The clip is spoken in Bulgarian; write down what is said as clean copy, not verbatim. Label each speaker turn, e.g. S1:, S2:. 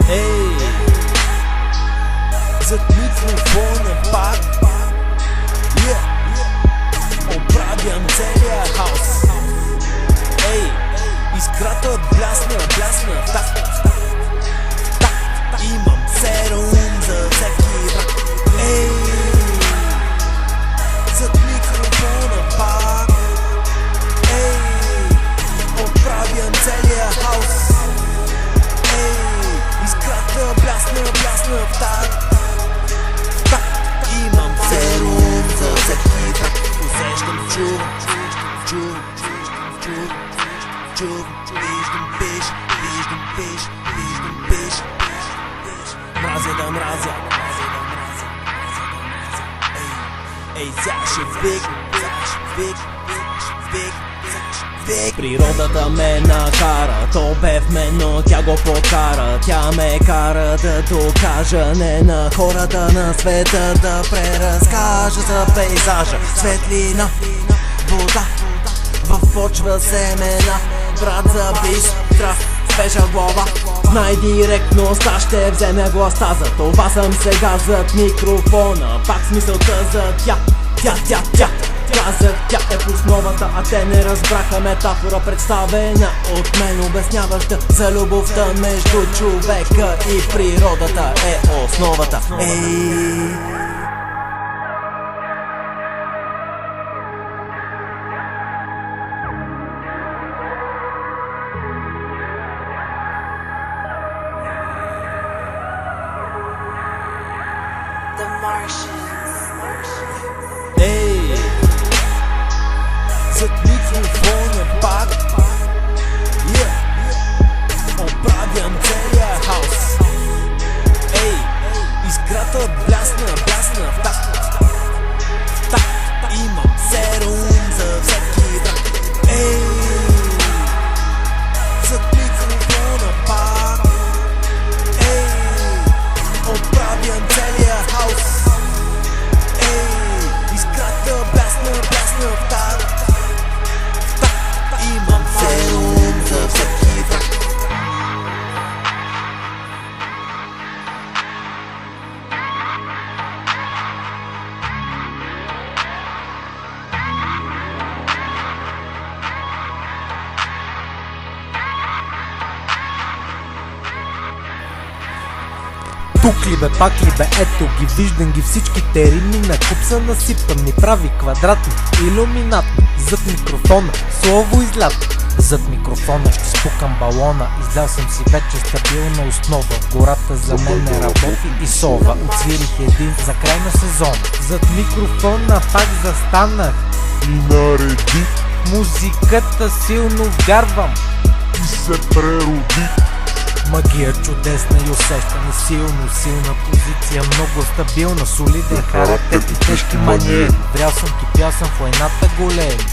S1: Ей, зад микрофона пак оправям целия хаос. Ей, искрата блясна в так. Имам серум за всеки враг. Ей, зад микрофона пак оправям целия хаос. Ей, искрата блясна в так. Имам серум за всеки враг. Усещам, чувам, виждам пиш. Мразя да мразя. Ей, сега вик. Природата ме накара, то бе в мен, но тя го покара. Тя ме кара да докажа, не на хората на света, да преразкажа за пейзажа. Светлина, вода, в почва семена. Брат, забиш страх, свежа глава. Най-директността ще вземе властта. За това съм сега зад микрофона. Пак смисълта за тя. Казах, тя е в основата, а те не разбраха метафора, представена от мен, обясняваща за любовта между човека и природата е основата. Ей, зад микрофона пак оправям целия хаос. Ей, искрата блясна в так. Имам серум за всеки враг. Ей, зад микрофона пак оправям целия хаос. Ей, искрата блясна в так. Имам серум за всеки враг.
S2: Тук ли бе, пак ли бе, ето ги, виждам ги всичките рими, на куп са насипам, ни прави квадратни, илюминатни. Зад микрофона, слово излято. Зад микрофона ще спукам балона. Излял съм си вече стабилна основа. Гората за мен не работи и сова. Отсвирих един за край на сезона. Зад микрофона пак застанах
S3: и нареди.
S2: Музиката силно вярвам
S3: И се прероди.
S2: Магия чудесна и усещане силна позиция, много стабилна, солиден характер и тежки маниери. Врял съм, кипял съм в войната големи.